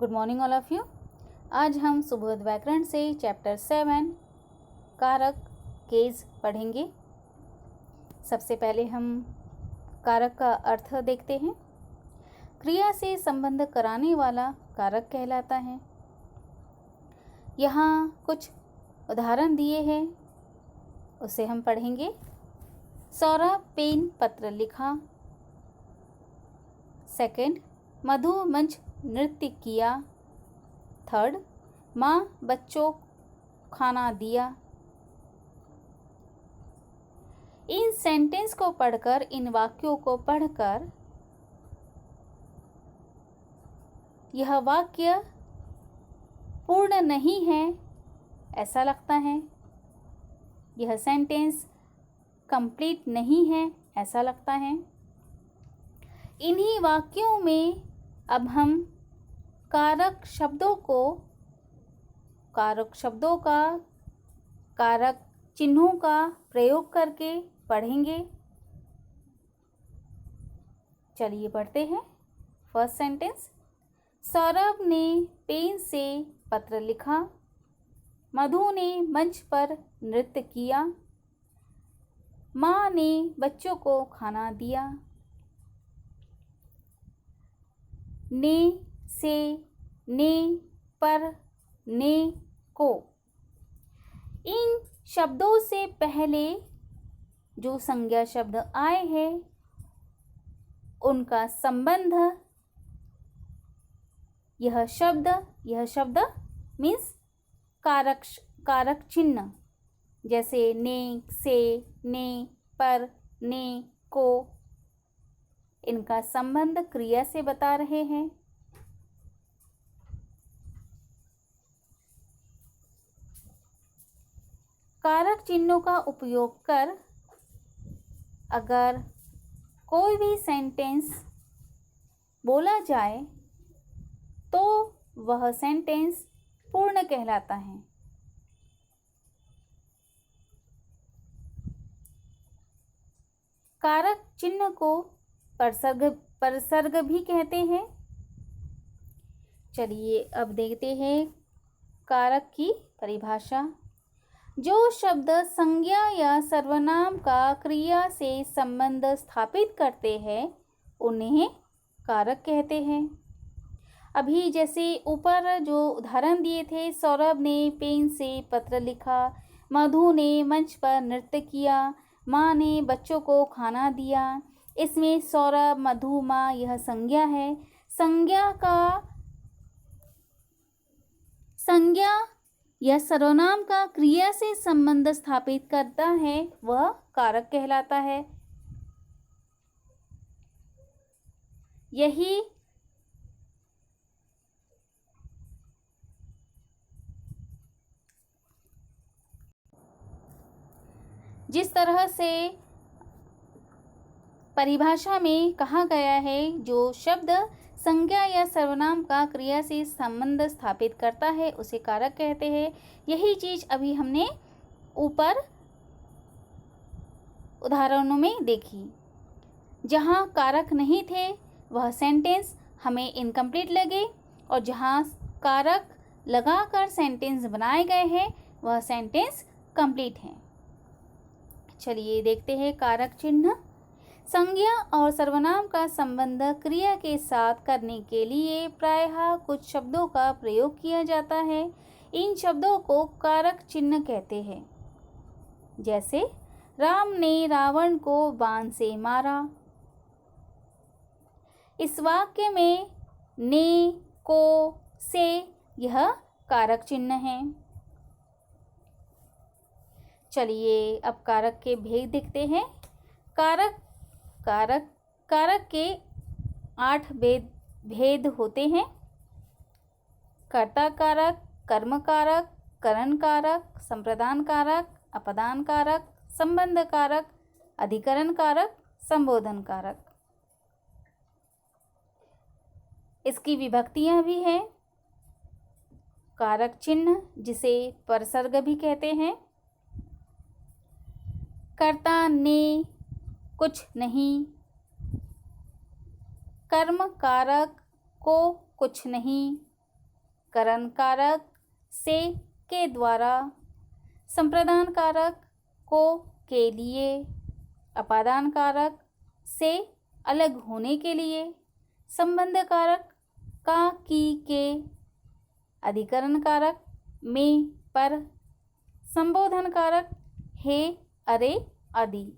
Good morning all of you. आज हम सुबोध व्याकरण से चैप्टर 7 कारक केस पढ़ेंगे। सबसे पहले हम कारक का अर्थ देखते हैं। क्रिया से संबंध कराने वाला कारक कहलाता है। यहाँ कुछ उदाहरण दिए हैं, उसे हम पढ़ेंगे। सौरभ पेन पत्र लिखा। सेकंड, मधु मंच नृत्य किया। थर्ड, माँ बच्चों खाना दिया। इन सेंटेंस को पढ़कर, इन वाक्यों को पढ़कर यह वाक्य पूर्ण नहीं है ऐसा लगता है, यह सेंटेंस कंप्लीट नहीं है ऐसा लगता है। इन्हीं वाक्यों में अब हम कारक शब्दों का, कारक चिन्हों का प्रयोग करके पढ़ेंगे। चलिए पढ़ते हैं। फर्स्ट सेंटेंस, सौरभ ने पेन से पत्र लिखा। मधु ने मंच पर नृत्य किया। माँ ने बच्चों को खाना दिया। ने, से, ने, पर, ने, को, इन शब्दों से पहले जो संज्ञा शब्द आए हैं उनका संबंध, यह शब्द मीन्स कारक चिन्ह, जैसे ने, से, ने, पर, ने, को, इनका संबंध क्रिया से बता रहे हैं। कारक चिन्हों का उपयोग कर अगर कोई भी सेंटेंस बोला जाए तो वह सेंटेंस पूर्ण कहलाता है। कारक चिन्ह को परसर्ग भी कहते हैं। चलिए अब देखते हैं कारक की परिभाषा। जो शब्द संज्ञा या सर्वनाम का क्रिया से संबंध स्थापित करते हैं उन्हें कारक कहते हैं। अभी जैसे ऊपर जो उदाहरण दिए थे, सौरभ ने पेन से पत्र लिखा, मधु ने मंच पर नृत्य किया, माँ ने बच्चों को खाना दिया। इसमें सौरभ, मधु, माँ यह संज्ञा है। संज्ञा या सर्वनाम का क्रिया से संबंध स्थापित करता है वह कारक कहलाता है। यही जिस तरह से परिभाषा में कहा गया है, जो शब्द संज्ञा या सर्वनाम का क्रिया से संबंध स्थापित करता है उसे कारक कहते हैं। यही चीज अभी हमने ऊपर उदाहरणों में देखी। जहाँ कारक नहीं थे वह सेंटेंस हमें इनकम्प्लीट लगे, और जहाँ कारक लगाकर सेंटेंस बनाए गए हैं वह सेंटेंस कंप्लीट है। चलिए देखते हैं कारक चिन्ह। संज्ञा और सर्वनाम का संबंध क्रिया के साथ करने के लिए प्रायः कुछ शब्दों का प्रयोग किया जाता है। इन शब्दों को कारक चिन्ह कहते हैं। जैसे राम ने रावण को बाण से मारा। इस वाक्य में ने, को, से यह कारक चिन्ह है। चलिए अब कारक के भेद देखते हैं। कारक के 8 भेद होते हैं। कर्ता कारक, कर्म कारक, करण कारक, संप्रदान कारक, अपदान कारक, संबंध कारक, अधिकरण कारक, संबोधन कारक। इसकी विभक्तियां भी हैं। कारक चिन्ह जिसे परसर्ग भी कहते हैं। कर्ता ने कुछ नहीं, कर्म कारक को कुछ नहीं, करण कारक से, के द्वारा, संप्रदान कारक को, के लिए, अपादान कारक से, अलग होने के लिए, संबंध कारक का, की, के, अधिकरण कारक में, पर, संबोधन कारक हे, अरे आदि।